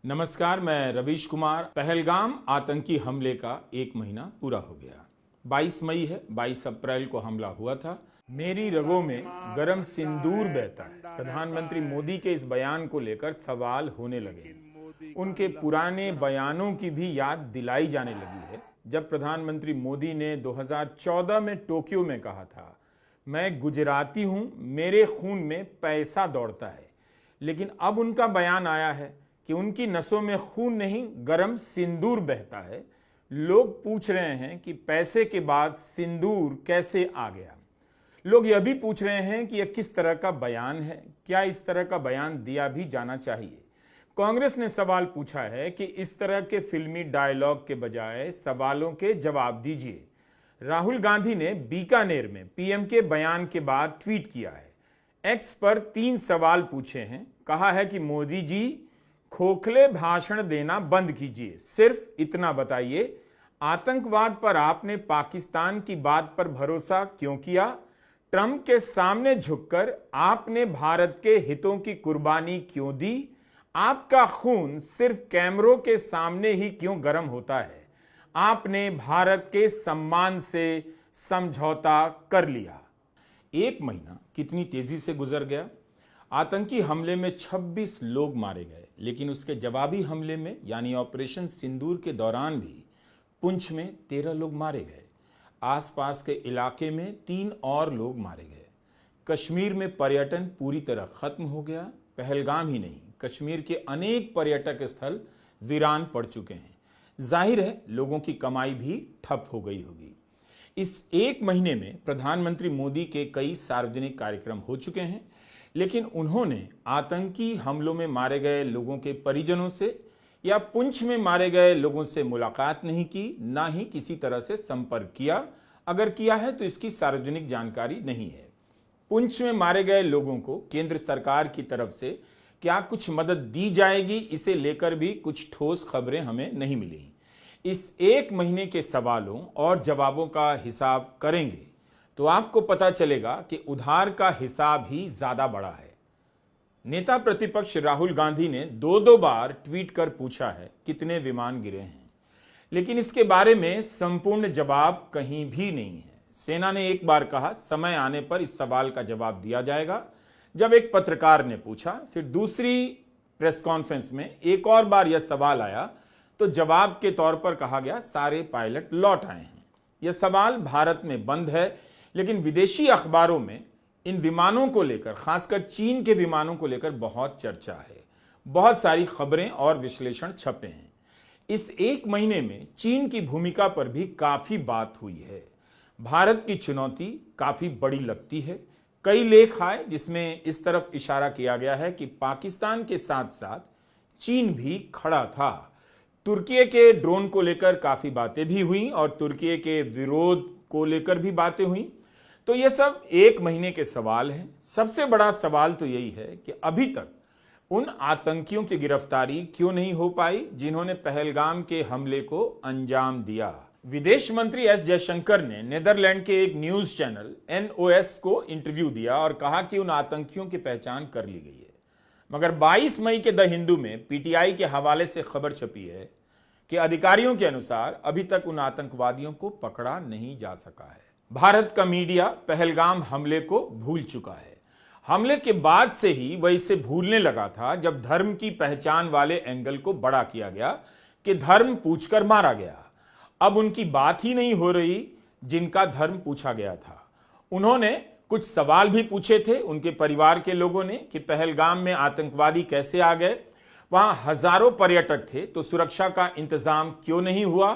नमस्कार, मैं रवीश कुमार। पहलगाम आतंकी हमले का एक महीना पूरा हो गया। 22 मई है। 22 अप्रैल को हमला हुआ था। मेरी रगों में गरम सिंदूर बहता है। प्रधानमंत्री मोदी के इस बयान को लेकर सवाल होने लगे हैं। उनके पुराने बयानों की भी याद दिलाई जाने लगी है। जब प्रधानमंत्री मोदी ने 2014 में टोक्यो में कहा था, मैं गुजराती हूं, मेरे खून में पैसा दौड़ता है, लेकिन अब उनका बयान आया है कि उनकी नसों में खून नहीं, गरम सिंदूर बहता है। लोग पूछ रहे हैं कि पैसे के बाद सिंदूर कैसे आ गया। लोग यह भी पूछ रहे हैं कि यह किस तरह का बयान है, क्या इस तरह का बयान दिया भी जाना चाहिए। कांग्रेस ने सवाल पूछा है कि इस तरह के फिल्मी डायलॉग के बजाय सवालों के जवाब दीजिए। राहुल गांधी ने बीकानेर में पीएम के बयान के बाद ट्वीट किया है। एक्स पर 3 सवाल पूछे हैं। कहा है कि मोदी जी, खोखले भाषण देना बंद कीजिए, सिर्फ इतना बताइए, आतंकवाद पर आपने पाकिस्तान की बात पर भरोसा क्यों किया? ट्रंप के सामने झुककर आपने भारत के हितों की कुर्बानी क्यों दी? आपका खून सिर्फ कैमरों के सामने ही क्यों गर्म होता है? आपने भारत के सम्मान से समझौता कर लिया। एक महीना कितनी तेजी से गुजर गया। आतंकी हमले में 26 लोग मारे गए, लेकिन उसके जवाबी हमले में यानी ऑपरेशन सिंदूर के दौरान भी पुंछ में 13 लोग मारे गए। आसपास के इलाके में 3 और लोग मारे गए। कश्मीर में पर्यटन पूरी तरह खत्म हो गया। पहलगाम ही नहीं, कश्मीर के अनेक पर्यटक स्थल वीरान पड़ चुके हैं। जाहिर है, लोगों की कमाई भी ठप हो गई होगी। इस एक महीने में प्रधानमंत्री मोदी के कई सार्वजनिक कार्यक्रम हो चुके हैं, लेकिन उन्होंने आतंकी हमलों में मारे गए लोगों के परिजनों से या पुंछ में मारे गए लोगों से मुलाकात नहीं की, ना ही किसी तरह से संपर्क किया। अगर किया है तो इसकी सार्वजनिक जानकारी नहीं है। पुंछ में मारे गए लोगों को केंद्र सरकार की तरफ से क्या कुछ मदद दी जाएगी, इसे लेकर भी कुछ ठोस खबरें हमें नहीं मिली। इस एक महीने के सवालों और जवाबों का हिसाब करेंगे तो आपको पता चलेगा कि उधार का हिसाब ही ज्यादा बड़ा है। नेता प्रतिपक्ष राहुल गांधी ने 2 बार ट्वीट कर पूछा है कितने विमान गिरे हैं, लेकिन इसके बारे में संपूर्ण जवाब कहीं भी नहीं है। सेना ने एक बार कहा, समय आने पर इस सवाल का जवाब दिया जाएगा। जब एक पत्रकार ने पूछा, फिर दूसरी प्रेस कॉन्फ्रेंस में एक और बार यह सवाल आया तो जवाब के तौर पर कहा गया सारे पायलट लौट आए हैं। यह सवाल भारत में बंद है, लेकिन विदेशी अखबारों में इन विमानों को लेकर, खासकर चीन के विमानों को लेकर बहुत चर्चा है। बहुत सारी खबरें और विश्लेषण छपे हैं। इस एक महीने में चीन की भूमिका पर भी काफी बात हुई है। भारत की चुनौती काफी बड़ी लगती है। कई लेख आए जिसमें इस तरफ इशारा किया गया है कि पाकिस्तान के साथ साथ चीन भी खड़ा था। तुर्की के ड्रोन को लेकर काफी बातें भी हुई और तुर्की के विरोध को लेकर भी बातें हुई। तो ये सब एक महीने के सवाल हैं। सबसे बड़ा सवाल तो यही है कि अभी तक उन आतंकियों की गिरफ्तारी क्यों नहीं हो पाई जिन्होंने पहलगाम के हमले को अंजाम दिया। विदेश मंत्री एस जयशंकर ने नीदरलैंड के एक न्यूज चैनल NOS को इंटरव्यू दिया और कहा कि उन आतंकियों की पहचान कर ली गई है। मगर 22 मई के द हिंदू में PTI के हवाले से खबर छपी है कि अधिकारियों के अनुसार अभी तक उन आतंकवादियों को पकड़ा नहीं जा सका है। भारत का मीडिया पहलगाम हमले को भूल चुका है। हमले के बाद से ही वह इसे भूलने लगा था जब धर्म की पहचान वाले एंगल को बड़ा किया गया कि धर्म पूछकर मारा गया। अब उनकी बात ही नहीं हो रही जिनका धर्म पूछा गया था। उन्होंने कुछ सवाल भी पूछे थे उनके परिवार के लोगों ने कि पहलगाम में आतंकवादी कैसे आ गए, वहां हजारों पर्यटक थे तो सुरक्षा का इंतजाम क्यों नहीं हुआ,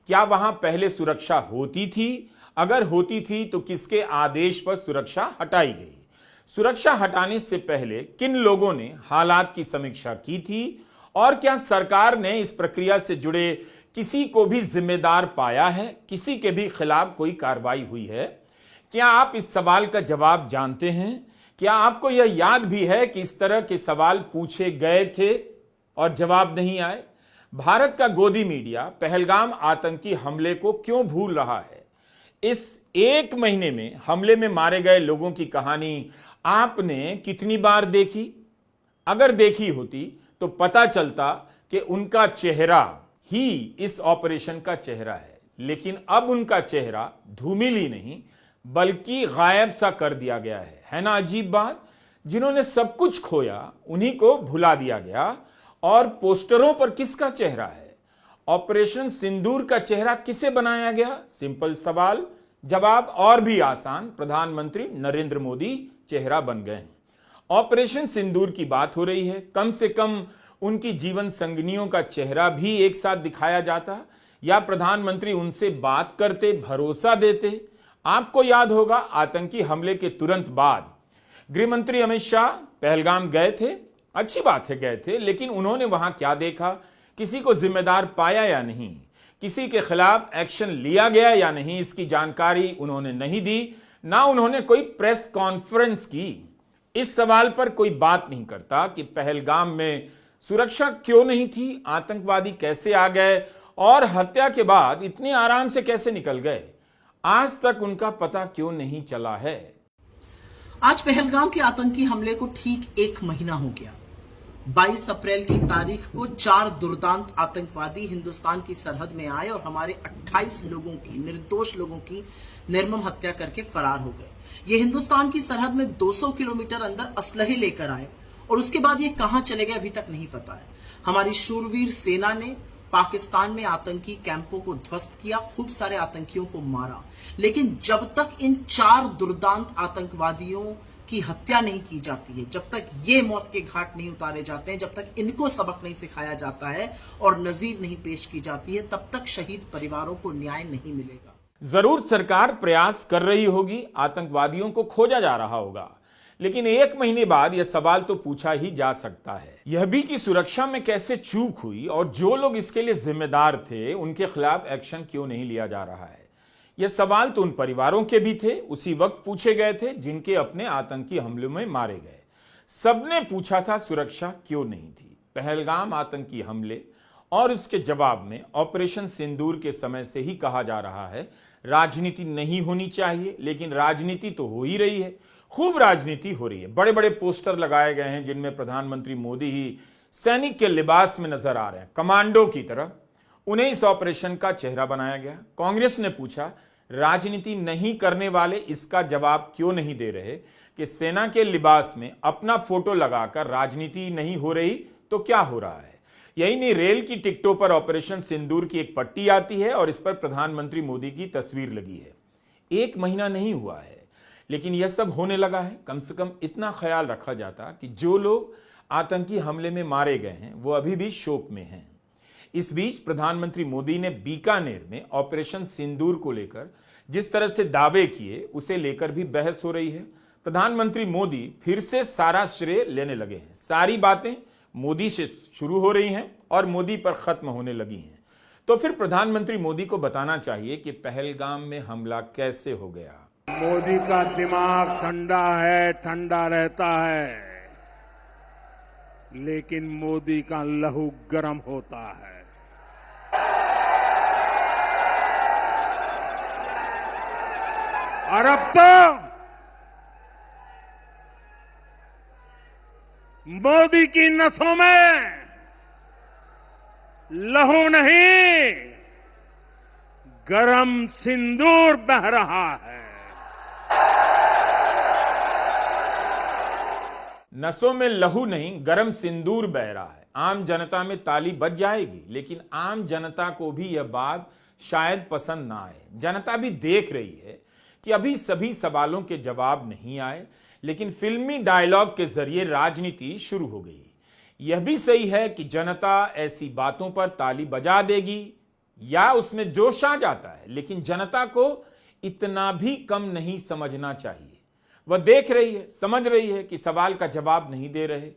क्या वहां पहले सुरक्षा होती थी, अगर होती थी तो किसके आदेश पर सुरक्षा हटाई गई, सुरक्षा हटाने से पहले किन लोगों ने हालात की समीक्षा की थी और क्या सरकार ने इस प्रक्रिया से जुड़े किसी को भी जिम्मेदार पाया है, किसी के भी खिलाफ कोई कार्रवाई हुई है। क्या आप इस सवाल का जवाब जानते हैं? क्या आपको यह याद भी है कि इस तरह के सवाल पूछे गए थे और जवाब नहीं आए? भारत का गोदी मीडिया पहलगाम आतंकी हमले को क्यों भूल रहा है? इस एक महीने में हमले में मारे गए लोगों की कहानी आपने कितनी बार देखी? अगर देखी होती तो पता चलता कि उनका चेहरा ही इस ऑपरेशन का चेहरा है, लेकिन अब उनका चेहरा धूमिल ही नहीं बल्कि गायब सा कर दिया गया है ना अजीब बात। जिन्होंने सब कुछ खोया उन्हीं को भुला दिया गया। और पोस्टरों पर किसका चेहरा है? ऑपरेशन सिंदूर का चेहरा किसे बनाया गया? सिंपल सवाल, जवाब और भी आसान, प्रधानमंत्री नरेंद्र मोदी चेहरा बन गए। ऑपरेशन सिंदूर की बात हो रही है, कम से कम उनकी जीवन संगिनियों का चेहरा भी एक साथ दिखाया जाता या प्रधानमंत्री उनसे बात करते, भरोसा देते। आपको याद होगा आतंकी हमले के तुरंत बाद गृहमंत्री अमित शाह पहलगाम गए थे। अच्छी बात है गए थे, लेकिन उन्होंने वहां क्या देखा, किसी को जिम्मेदार पाया या नहीं, किसी के खिलाफ एक्शन लिया गया या नहीं, इसकी जानकारी उन्होंने नहीं दी, ना उन्होंने कोई प्रेस कॉन्फ्रेंस की। इस सवाल पर कोई बात नहीं करता कि पहलगाम में सुरक्षा क्यों नहीं थी, आतंकवादी कैसे आ गए और हत्या के बाद इतने आराम से कैसे निकल गए। आज तक उनका पता क्यों नहीं चला है। आज पहलगाम के आतंकी हमले को ठीक 1 महीना हो गया। 22 अप्रैल की तारीख को 4 दुर्दांत आतंकवादी हिंदुस्तान की सरहद में आए और हमारे 28 लोगों की, निर्दोष लोगों की निर्मम हत्या करके फरार हो गए। ये हिंदुस्तान की सरहद में 200 किलोमीटर अंदर असलहे लेकर आए और उसके बाद ये कहां चले गए अभी तक नहीं पता है। हमारी शूरवीर सेना ने पाकिस्तान में आतंकी कैंपों को ध्वस्त किया, खूब सारे आतंकियों को मारा, लेकिन जब तक इन 4 दुर्दांत आतंकवादियों की हत्या नहीं की जाती है, जब तक ये मौत के घाट नहीं उतारे जाते हैं, जब तक इनको सबक नहीं सिखाया जाता है और नजीर नहीं पेश की जाती है, तब तक शहीद परिवारों को न्याय नहीं मिलेगा। जरूर सरकार प्रयास कर रही होगी, आतंकवादियों को खोजा जा रहा होगा, लेकिन 1 महीने बाद यह सवाल तो पूछा ही जा सकता है, यह भी कि सुरक्षा में कैसे चूक हुई और जो लोग इसके लिए जिम्मेदार थे उनके खिलाफ एक्शन क्यों नहीं लिया जा रहा है। यह सवाल तो उन परिवारों के भी थे, उसी वक्त पूछे गए थे जिनके अपने आतंकी हमलों में मारे गए। सबने पूछा था सुरक्षा क्यों नहीं थी। पहलगाम आतंकी हमले और उसके जवाब में ऑपरेशन सिंदूर के समय से ही कहा जा रहा है राजनीति नहीं होनी चाहिए, लेकिन राजनीति तो हो ही रही है, खूब राजनीति हो रही है। बड़े बड़े पोस्टर लगाए गए हैं जिनमें प्रधानमंत्री मोदी ही सैनिक के लिबास में नजर आ रहे हैं, कमांडो की तरह। उन्हें इस ऑपरेशन का चेहरा बनाया गया। कांग्रेस ने पूछा राजनीति नहीं करने वाले इसका जवाब क्यों नहीं दे रहे कि सेना के लिबास में अपना फोटो लगाकर राजनीति नहीं हो रही तो क्या हो रहा है। यही नहीं, रेल की टिकटों पर ऑपरेशन सिंदूर की एक पट्टी आती है और इस पर प्रधानमंत्री मोदी की तस्वीर लगी है। 1 महीना नहीं हुआ है, लेकिन यह सब होने लगा है। कम से कम इतना ख्याल रखा जाता कि जो लोग आतंकी हमले में मारे गए हैं वो अभी भी शोक में हैं। इस बीच प्रधानमंत्री मोदी ने बीकानेर में ऑपरेशन सिंदूर को लेकर जिस तरह से दावे किए उसे लेकर भी बहस हो रही है। प्रधानमंत्री मोदी फिर से सारा श्रेय लेने लगे हैं। सारी बातें मोदी से शुरू हो रही हैं और मोदी पर खत्म होने लगी हैं। तो फिर प्रधानमंत्री मोदी को बताना चाहिए कि पहलगाम में हमला कैसे हो गया। मोदी का दिमाग ठंडा है, ठंडा रहता है, लेकिन मोदी का लहू गर्म होता है। और अब तो मोदी की नसों में लहू नहीं, गरम सिंदूर बह रहा है। नसों में लहू नहीं, गरम सिंदूर बह रहा है। आम जनता में ताली बज जाएगी, लेकिन आम जनता को भी यह बात शायद पसंद ना आए। जनता भी देख रही है कि अभी सभी सवालों के जवाब नहीं आए, लेकिन फिल्मी डायलॉग के जरिए राजनीति शुरू हो गई। यह भी सही है कि जनता ऐसी बातों पर ताली बजा देगी या उसमें जोश आ जाता है, लेकिन जनता को इतना भी कम नहीं समझना चाहिए। वह देख रही है, समझ रही है कि सवाल का जवाब नहीं दे रहे।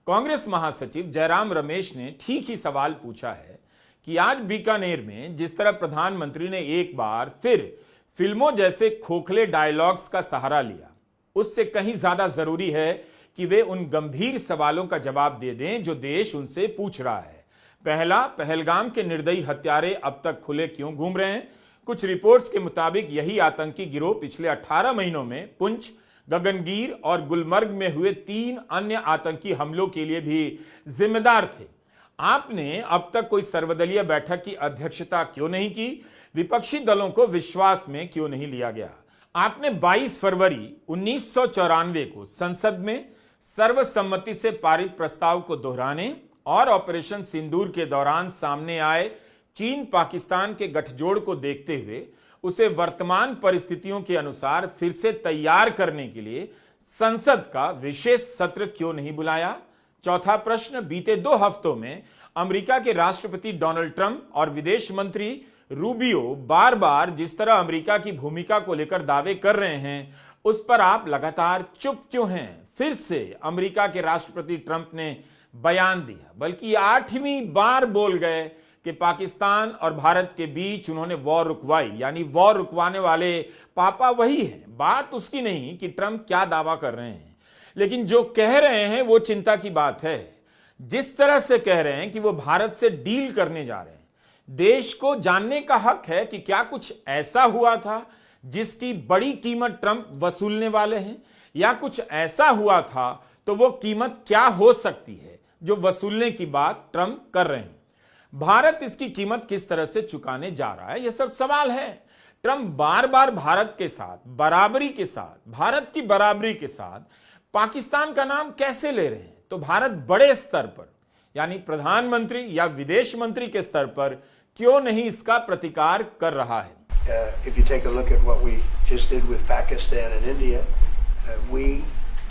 कांग्रेस महासचिव जयराम रमेश ने ठीक ही सवाल पूछा है कि आज बीकानेर में जिस तरह प्रधानमंत्री ने एक बार फिर फिल्मों जैसे खोखले डायलॉग्स का सहारा लिया, उससे कहीं ज्यादा जरूरी है कि वे उन गंभीर सवालों का जवाब दे दें जो देश उनसे पूछ रहा है। पहला, पहलगाम के निर्दयी हत्यारे अब तक खुले क्यों घूम रहे हैं? कुछ रिपोर्ट्स के मुताबिक यही आतंकी गिरोह पिछले 18 महीनों में पुंछ, गगनगीर और गुलमर्ग में हुए 3 अन्य आतंकी हमलों के लिए भी जिम्मेदार थे। आपने अब तक कोई सर्वदलीय बैठक की अध्यक्षता क्यों नहीं की? विपक्षी दलों को विश्वास में क्यों नहीं लिया गया? आपने 22 फरवरी 1994 को संसद में सर्वसम्मति से पारित प्रस्ताव को दोहराने और ऑपरेशन सिंदूर के दौरान सामने आए चीन पाकिस्तान के गठजोड़ को देखते हुए उसे वर्तमान परिस्थितियों के अनुसार फिर से तैयार करने के लिए संसद का विशेष सत्र क्यों नहीं बुलाया? चौथा प्रश्न, बीते 2 हफ्तों में अमेरिका के राष्ट्रपति डोनाल्ड ट्रंप और विदेश मंत्री रूबियो बार बार जिस तरह अमेरिका की भूमिका को लेकर दावे कर रहे हैं, उस पर आप लगातार चुप क्यों हैं? फिर से अमेरिका के राष्ट्रपति ट्रंप ने बयान दिया, बल्कि 8वीं बार बोल गए कि पाकिस्तान और भारत के बीच उन्होंने वॉर रुकवाई, यानी वॉर रुकवाने वाले पापा वही हैं। बात उसकी नहीं कि ट्रंप क्या दावा कर रहे हैं, लेकिन जो कह रहे हैं वो चिंता की बात है। जिस तरह से कह रहे हैं कि वो भारत से डील करने जा रहे हैं, देश को जानने का हक है कि क्या कुछ ऐसा हुआ था जिसकी बड़ी कीमत ट्रंप वसूलने वाले हैं, या कुछ ऐसा हुआ था तो वो कीमत क्या हो सकती है जो वसूलने की बात ट्रंप कर रहे हैं। भारत इसकी कीमत किस तरह से चुकाने जा रहा है, यह सब सवाल है। ट्रंप बार बार भारत के साथ बराबरी के साथ, भारत की बराबरी के साथ पाकिस्तान का नाम कैसे ले रहे हैं? तो भारत बड़े स्तर पर, यानी प्रधानमंत्री या विदेश मंत्री के स्तर पर क्यों नहीं इसका प्रतिकार कर रहा है? If you take a look at what we just did with Pakistan and India, we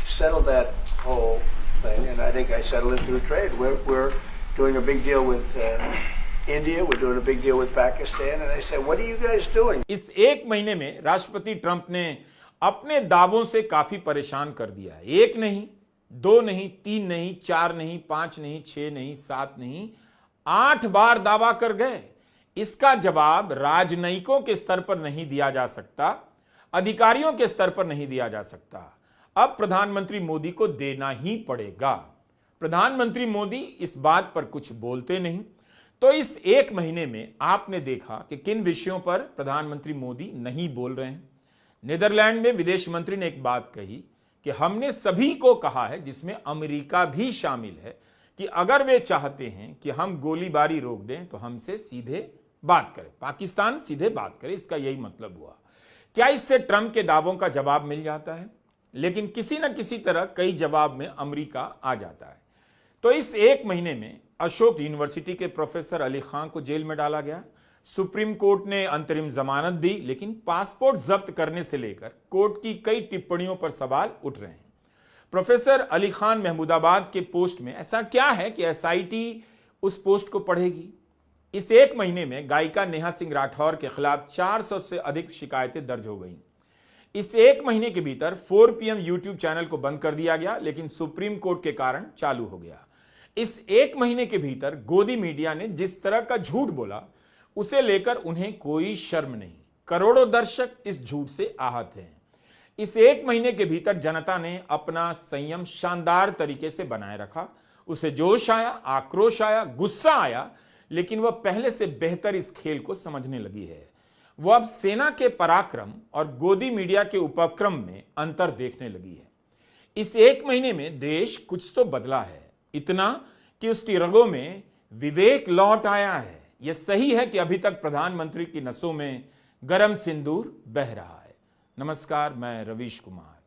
settled that whole thing, and I think I settled it through trade. We're doing a big deal with India, we're doing a big deal with Pakistan, and I said, what are you guys doing? इस एक महीने में राष्ट्रपति Trump ने अपने दावों से काफी परेशान कर दिया है। 1 नहीं, 2 नहीं, 3 नहीं, 4 नहीं, 5 नहीं, 6 नहीं, 7 नहीं, 8 बार दावा कर गए। इसका जवाब राजनयिकों के स्तर पर नहीं दिया जा सकता, अधिकारियों के स्तर पर नहीं दिया जा सकता। अब प्रधानमंत्री मोदी को देना ही पड़ेगा। प्रधानमंत्री मोदी इस बात पर कुछ बोलते नहीं। तो इस 1 महीने में आपने देखा कि किन विषयों पर प्रधानमंत्री मोदी नहीं बोल रहे हैं। नीदरलैंड में विदेश मंत्री ने एक बात कही कि हमने सभी को कहा है, जिसमें अमेरिका भी शामिल है, कि अगर वे चाहते हैं कि हम गोलीबारी रोक दें तो हमसे सीधे बात करें, पाकिस्तान सीधे बात करे। इसका यही मतलब हुआ। क्या इससे ट्रंप के दावों का जवाब मिल जाता है? लेकिन किसी न किसी तरह कई जवाब में अमेरिका आ जाता है। तो इस 1 महीने में अशोक यूनिवर्सिटी के प्रोफेसर अली खान को जेल में डाला गया। सुप्रीम कोर्ट ने अंतरिम जमानत दी, लेकिन पासपोर्ट जब्त करने से लेकर कोर्ट की कई टिप्पणियों पर सवाल उठ रहे हैं। प्रोफेसर अली खान महमूदाबाद के पोस्ट में ऐसा क्या है कि एसआईटी उस पोस्ट को पढ़ेगी? इस 1 महीने में गायिका नेहा सिंह राठौर के खिलाफ 400 से अधिक शिकायतें दर्ज हो गई। इस 1 महीने के भीतर 4 PM यूट्यूब चैनल को बंद कर दिया गया, लेकिन सुप्रीम कोर्ट के कारण चालू हो गया। इस 1 महीने के भीतर गोदी मीडिया ने जिस तरह का झूठ बोला, उसे लेकर उन्हें कोई शर्म नहीं। करोड़ों दर्शक इस झूठ से आहत हैं। इस 1 महीने के भीतर जनता ने अपना संयम शानदार तरीके से बनाए रखा। उसे जोश आया, आक्रोश आया, गुस्सा आया, लेकिन वह पहले से बेहतर इस खेल को समझने लगी है। वह अब सेना के पराक्रम और गोदी मीडिया के उपक्रम में अंतर देखने लगी है। इस 1 महीने में देश कुछ तो बदला है, इतना कि उसकी रगों में विवेक लौट आया है। यह सही है कि अभी तक प्रधानमंत्री की नसों में गरम सिंदूर बह रहा है। नमस्कार, मैं रवीश कुमार।